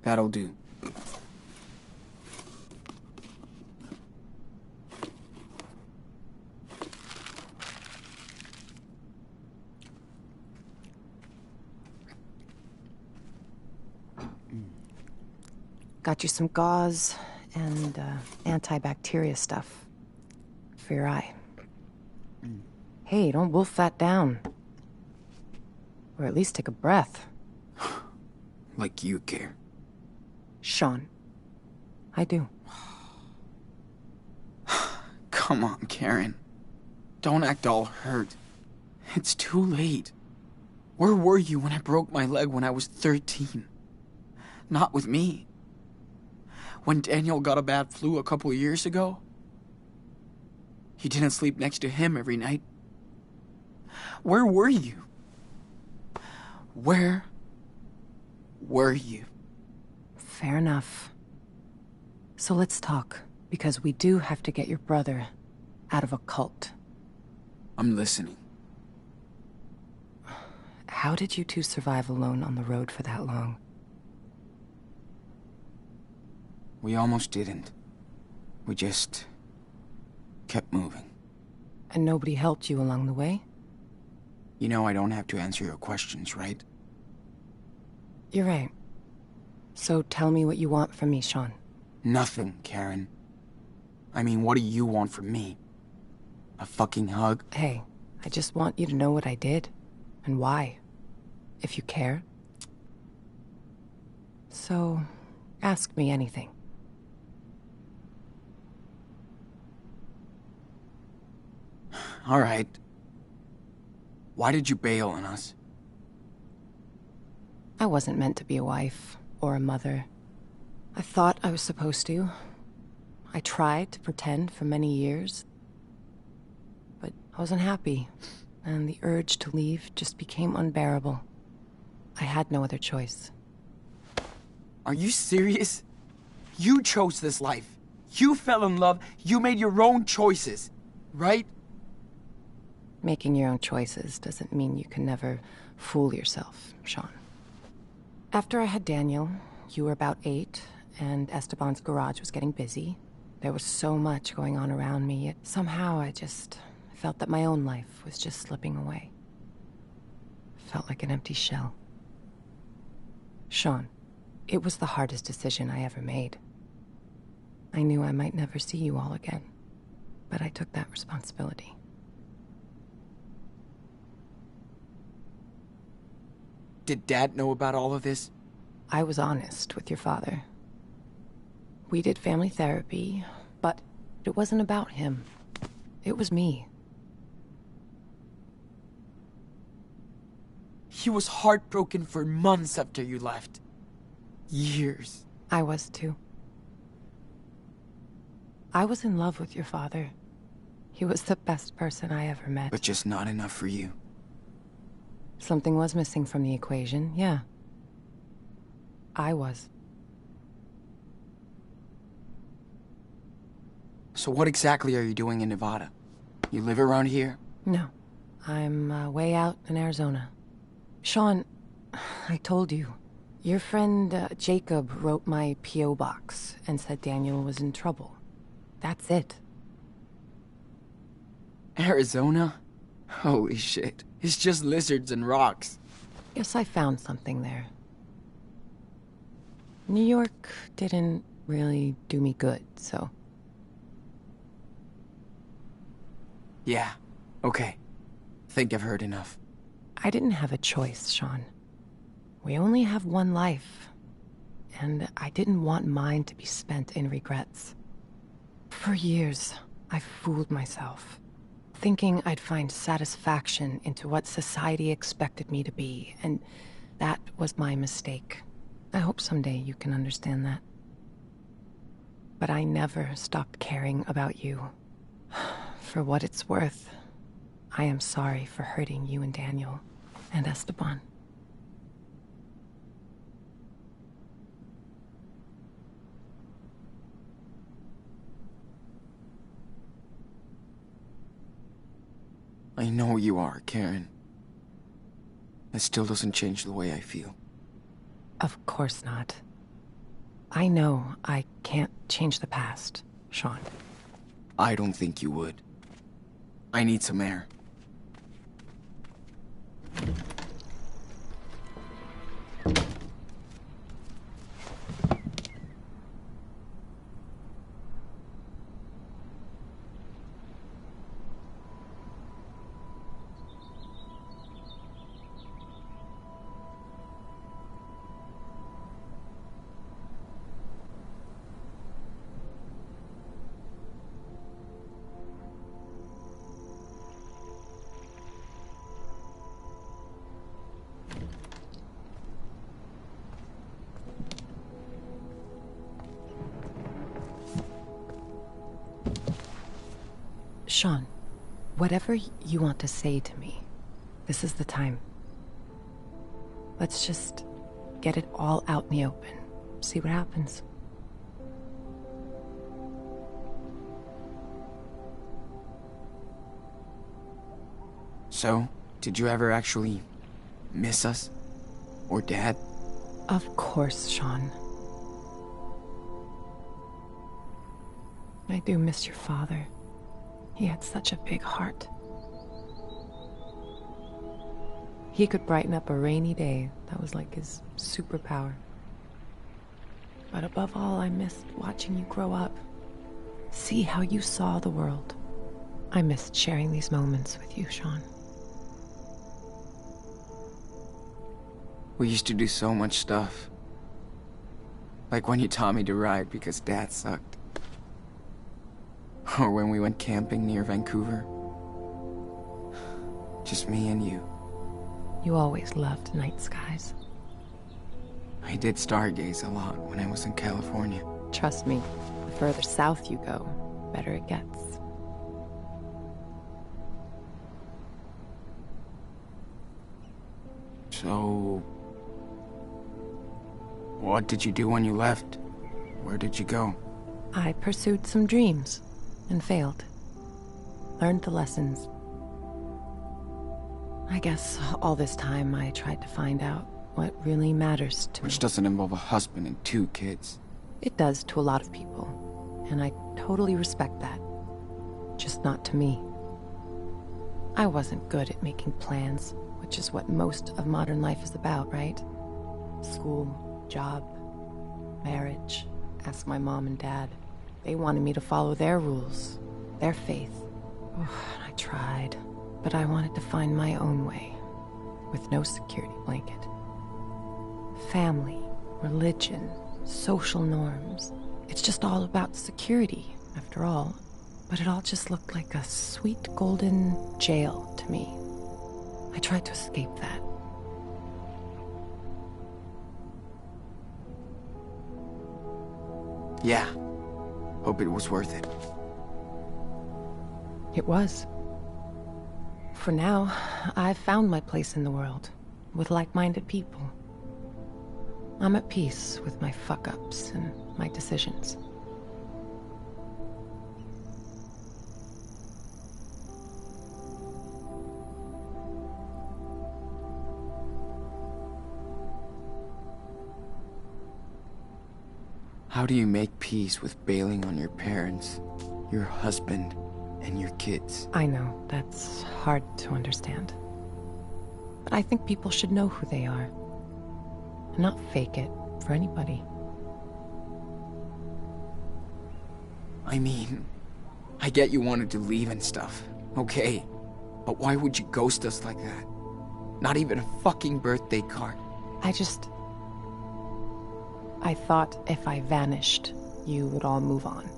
That'll do. Got you some gauze and antibacteria stuff for your eye. Hey, don't wolf that down. Or at least take a breath. Like you care. Sean, I do. Come on, Karen. Don't act all hurt. It's too late. Where were you when I broke my leg when I was 13? Not with me. When Daniel got a bad flu a couple years ago, you didn't sleep next to him every night. Where were you? Where were you? Fair enough. So let's talk, because we do have to get your brother out of a cult. I'm listening. How did you two survive alone on the road for that long? We almost didn't. We just kept moving. And nobody helped you along the way? You know I don't have to answer your questions, right? You're right. So tell me what you want from me, Sean. Nothing, Karen. I mean, what do you want from me? A fucking hug? Hey, I just want you to know what I did, and why, if you care. So, ask me anything. All right. Why did you bail on us? I wasn't meant to be a wife, or a mother. I thought I was supposed to. I tried to pretend for many years. But I wasn't happy, and the urge to leave just became unbearable. I had no other choice. Are you serious? You chose this life. You fell in love. You made your own choices, right? Making your own choices doesn't mean you can never fool yourself, Sean. After I had Daniel, you were about 8, and Esteban's garage was getting busy. There was so much going on around me, yet somehow I just felt that my own life was just slipping away. Felt like an empty shell. Sean, it was the hardest decision I ever made. I knew I might never see you all again, but I took that responsibility. Did Dad know about all of this? I was honest with your father. We did family therapy, but it wasn't about him. It was me. He was heartbroken for months after you left. Years. I was too. I was in love with your father. He was the best person I ever met. But just not enough for you. Something was missing from the equation, yeah. I was. So what exactly are you doing in Nevada? You live around here? No. I'm way out in Arizona. Sean, I told you. Your friend Jacob wrote my P.O. box and said Daniel was in trouble. That's it. Arizona? Holy shit. It's just lizards and rocks. Guess I found something there. New York didn't really do me good, so... Yeah, okay. Think I've heard enough. I didn't have a choice, Sean. We only have one life, and I didn't want mine to be spent in regrets. For years, I fooled myself, thinking I'd find satisfaction into what society expected me to be, and that was my mistake. I hope someday you can understand that. But I never stopped caring about you. For what it's worth, I am sorry for hurting you and Daniel, and Esteban. I know you are, Karen. It still doesn't change the way I feel. Of course not. I know I can't change the past, Sean. I don't think you would. I need some air. Sean, whatever you want to say to me, this is the time. Let's just get it all out in the open. See what happens. So, did you ever actually miss us? Or Dad? Of course, Sean. I do miss your father. He had such a big heart. He could brighten up a rainy day. That was like his superpower. But above all, I missed watching you grow up. See how you saw the world. I missed sharing these moments with you, Sean. We used to do so much stuff. Like when you taught me to ride because Dad sucked. Or when we went camping near Vancouver. Just me and you. You always loved night skies. I did stargaze a lot when I was in California. Trust me, the further south you go, better it gets. So... what did you do when you left? Where did you go? I pursued some dreams and failed. Learned the lessons. I guess all this time I tried to find out what really matters to me. Which doesn't involve a husband and 2 kids. It does to a lot of people, and I totally respect that. Just not to me. I wasn't good at making plans, which is what most of modern life is about, right? School, job, marriage. Ask my mom and dad. They wanted me to follow their rules, their faith. Oh, I tried, but I wanted to find my own way, with no security blanket. Family, religion, social norms. It's just all about security, after all. But it all just looked like a sweet golden jail to me. I tried to escape that. Yeah. Hope it was worth it. It was. For now, I've found my place in the world, with like-minded people. I'm at peace with my fuck-ups and my decisions. How do you make peace with bailing on your parents, your husband, and your kids? I know, that's hard to understand. But I think people should know who they are. And not fake it for anybody. I mean, I get you wanted to leave and stuff, okay. But why would you ghost us like that? Not even a fucking birthday card. I thought if I vanished, you would all move on.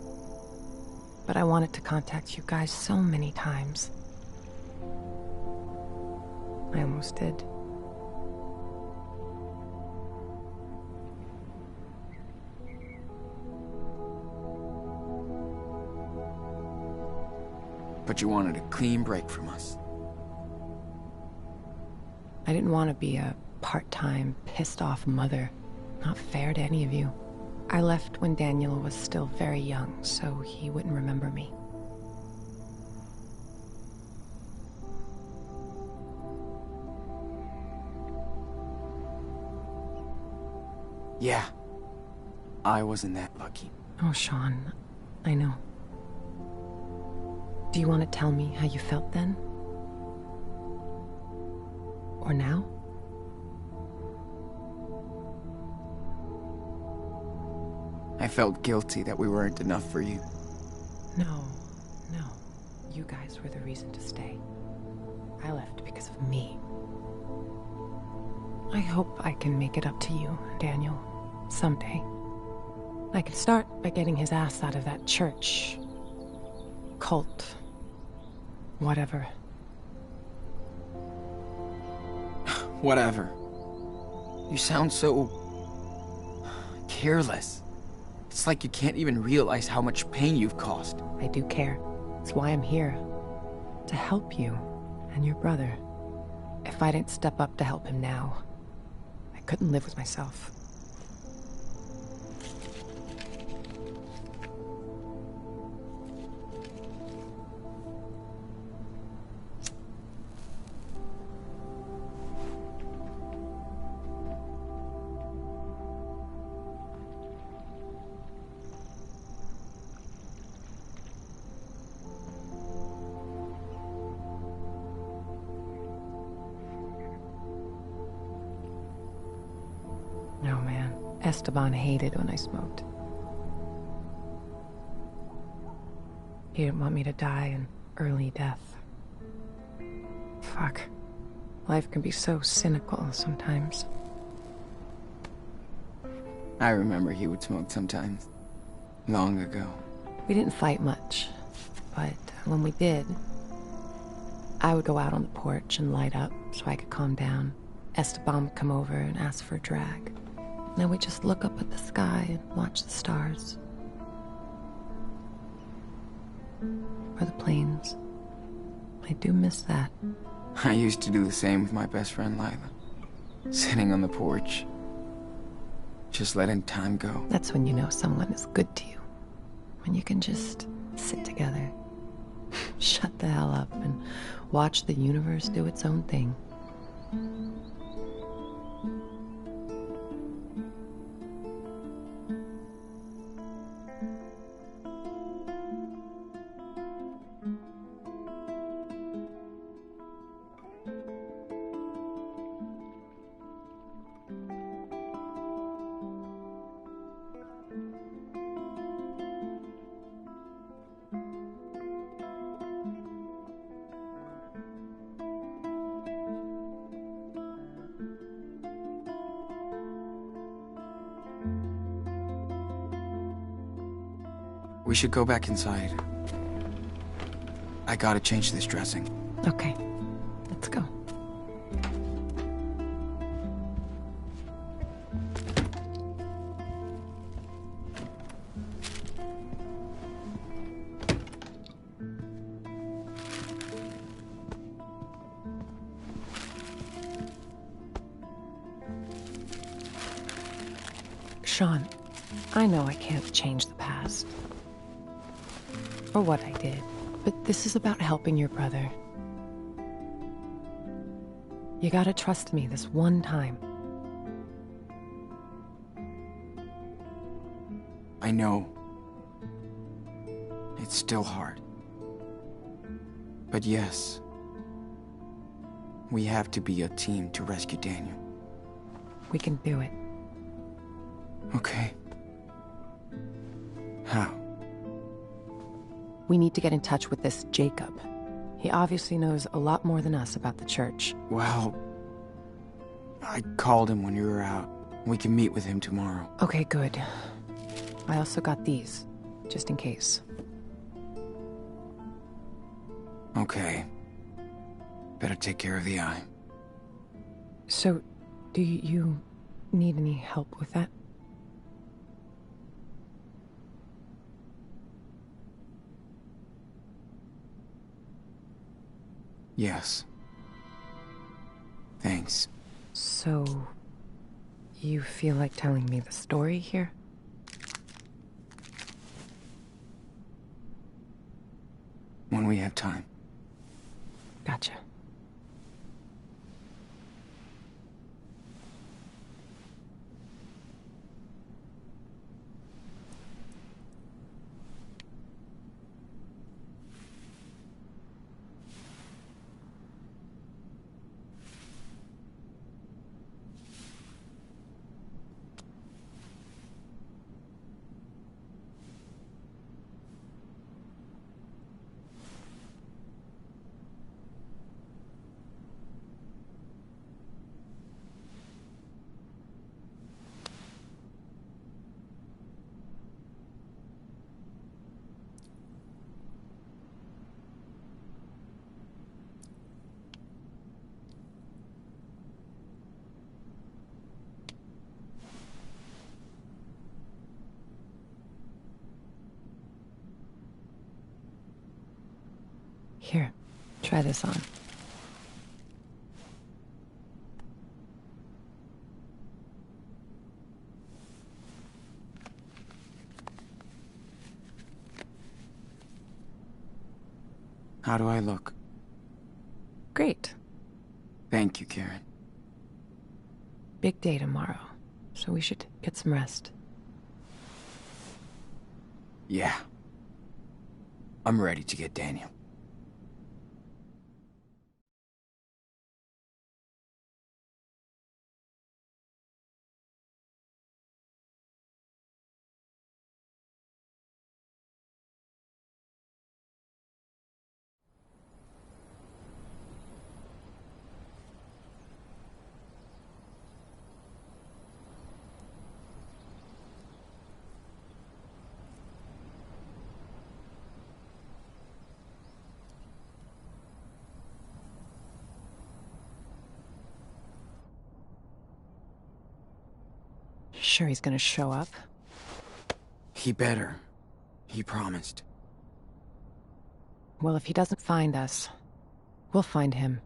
But I wanted to contact you guys so many times. I almost did. But you wanted a clean break from us. I didn't want to be a part-time, pissed-off mother. Not fair to any of you. I left when Daniel was still very young, so he wouldn't remember me. Yeah. I wasn't that lucky. Oh, Sean, I know. Do you want to tell me how you felt then? Or now? I felt guilty that we weren't enough for you. No. You guys were the reason to stay. I left because of me. I hope I can make it up to you, Daniel, someday. I could start by getting his ass out of that church. Cult. Whatever. Whatever. You sound so... careless. It's like you can't even realize how much pain you've caused. I do care. That's why I'm here. To help you and your brother. If I didn't step up to help him now, I couldn't live with myself. Oh man, Esteban hated when I smoked. He didn't want me to die an early death. Fuck. Life can be so cynical sometimes. I remember he would smoke sometimes. Long ago. We didn't fight much, but when we did, I would go out on the porch and light up so I could calm down. Esteban would come over and ask for a drag. Then we'd just look up at the sky and watch the stars. Or the planes. I do miss that. I used to do the same with my best friend Lila. Sitting on the porch. Just letting time go. That's when you know someone is good to you. When you can just sit together. Shut the hell up and watch the universe do its own thing. We should go back inside. I gotta change this dressing. Okay, let's go. Sean, I know I can't change the past. Or what I did, but this is about helping your brother. You gotta trust me this one time. I know. It's still hard. But yes, we have to be a team to rescue Daniel. We can do it. Okay. How? We need to get in touch with this Jacob. He obviously knows a lot more than us about the church. Well, I called him when you were out. We can meet with him tomorrow. Okay, good. I also got these, just in case. Okay. Better take care of the eye. So, do you need any help with that? Yes. Thanks. So, you feel like telling me the story here? When we have time. Gotcha. Here, try this on. How do I look? Great. Thank you, Karen. Big day tomorrow, so we should get some rest. Yeah. I'm ready to get Daniel. Sure he's gonna show up? He better. He promised. Well, if he doesn't find us, we'll find him.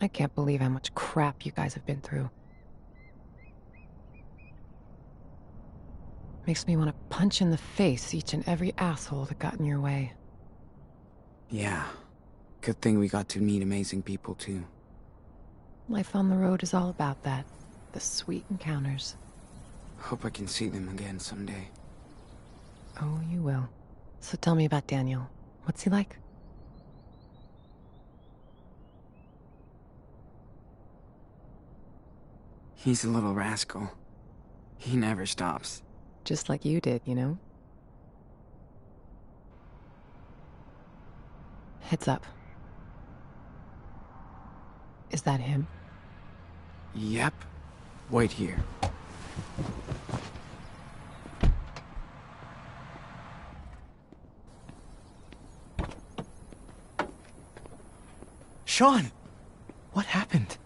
I can't believe how much crap you guys have been through. Makes me want to punch in the face each and every asshole that got in your way. Yeah. Good thing we got to meet amazing people, too. Life on the road is all about that. The sweet encounters. Hope I can see them again someday. Oh, you will. So tell me about Daniel. What's he like? He's a little rascal. He never stops. Just like you did, you know? Heads up. Is that him? Yep. Wait here. Sean! What happened?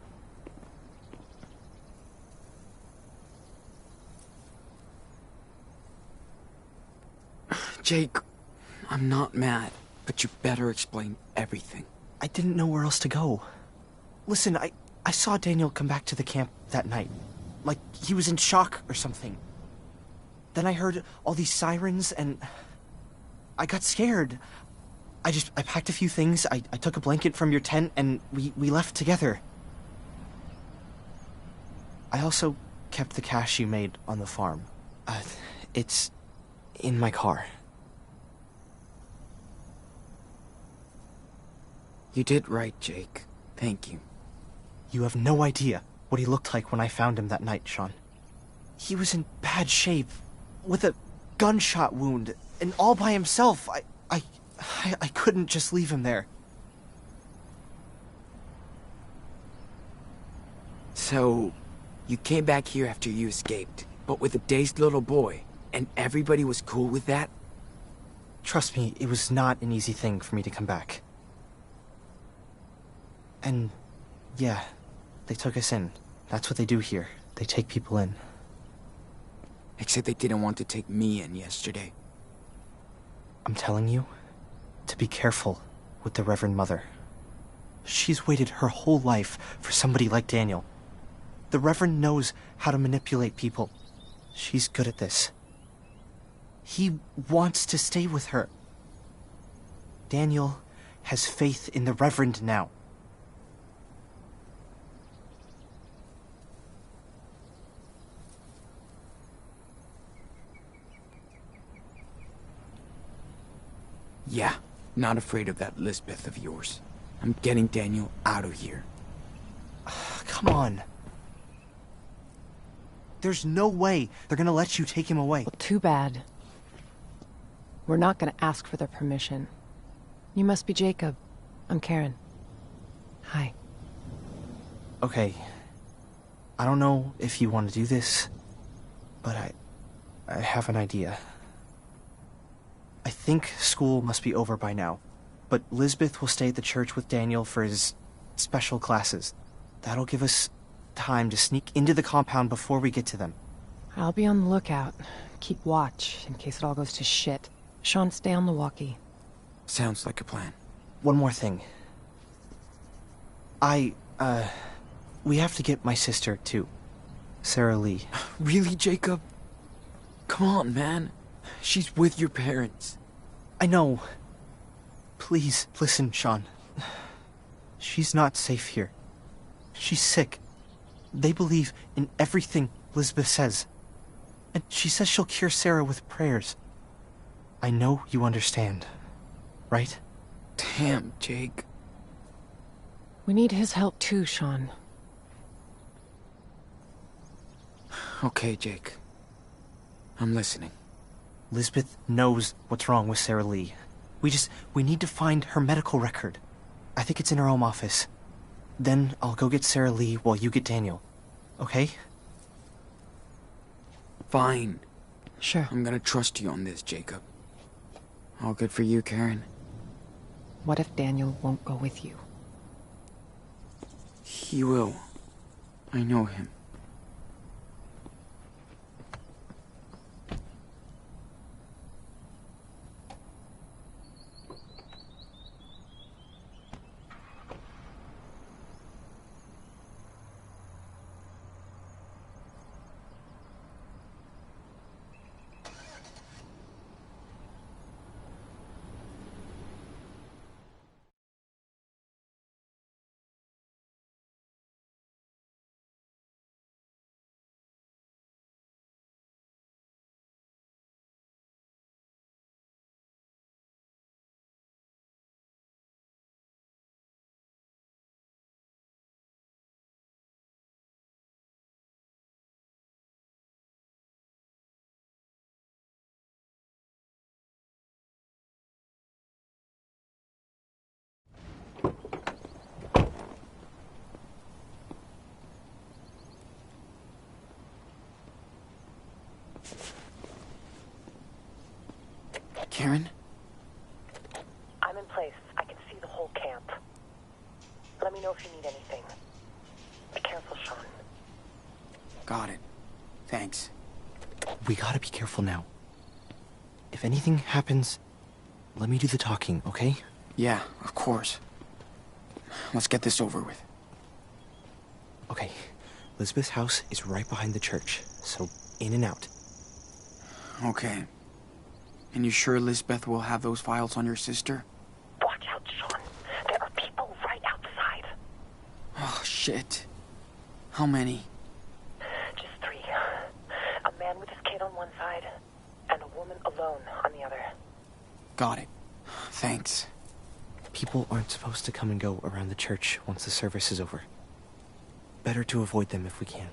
Jake, I'm not mad, but you better explain everything. I didn't know where else to go. Listen, I saw Daniel come back to the camp that night. Like he was in shock or something. Then I heard all these sirens and I got scared. I packed a few things, I took a blanket from your tent and we left together. I also kept the cash you made on the farm. It's in my car. You did right, Jake. Thank you. You have no idea what he looked like when I found him that night, Sean. He was in bad shape, with a gunshot wound, and all by himself. I couldn't just leave him there. So, you came back here after you escaped, but with a dazed little boy, and everybody was cool with that? Trust me, it was not an easy thing for me to come back. And, yeah, they took us in. That's what they do here. They take people in. Except they didn't want to take me in yesterday. I'm telling you, to be careful with the Reverend Mother. She's waited her whole life for somebody like Daniel. The Reverend knows how to manipulate people. She's good at this. He wants to stay with her. Daniel has faith in the Reverend now. Yeah, not afraid of that Lisbeth of yours. I'm getting Daniel out of here. Come on. There's no way they're gonna let you take him away. Well, too bad. We're not gonna ask for their permission. You must be Jacob. I'm Karen. Hi. Okay. I don't know if you want to do this, but I have an idea. I think school must be over by now, but Lisbeth will stay at the church with Daniel for his special classes. That'll give us time to sneak into the compound before we get to them. I'll be on the lookout. Keep watch in case it all goes to shit. Sean, stay on the walkie. Sounds like a plan. One more thing. We have to get my sister, too. Sarah Lee. Really, Jacob? Come on, man. She's with your parents. I know. Please, listen, Sean. She's not safe here. She's sick. They believe in everything Elizabeth says. And she says she'll cure Sarah with prayers. I know you understand, right? Damn, Jake. We need his help too, Sean. Okay, Jake. I'm listening. Lisbeth knows what's wrong with Sarah Lee. We need to find her medical record. I think it's in her home office. Then I'll go get Sarah Lee while you get Daniel. Okay? Fine. Sure. I'm gonna trust you on this, Jacob. All good for you, Karen. What if Daniel won't go with you? He will. I know him. Karen? I'm in place. I can see the whole camp. Let me know if you need anything. Be careful, Sean. Got it. Thanks. We gotta be careful now. If anything happens, let me do the talking, okay? Yeah, of course. Let's get this over with. Okay. Elizabeth's house is right behind the church, so in and out. Okay. And you sure Lisbeth will have those files on your sister? Watch out, Sean. There are people right outside. Oh, shit. How many? Just 3. A man with his kid on one side, and a woman alone on the other. Got it. Thanks. People aren't supposed to come and go around the church once the service is over. Better to avoid them if we can.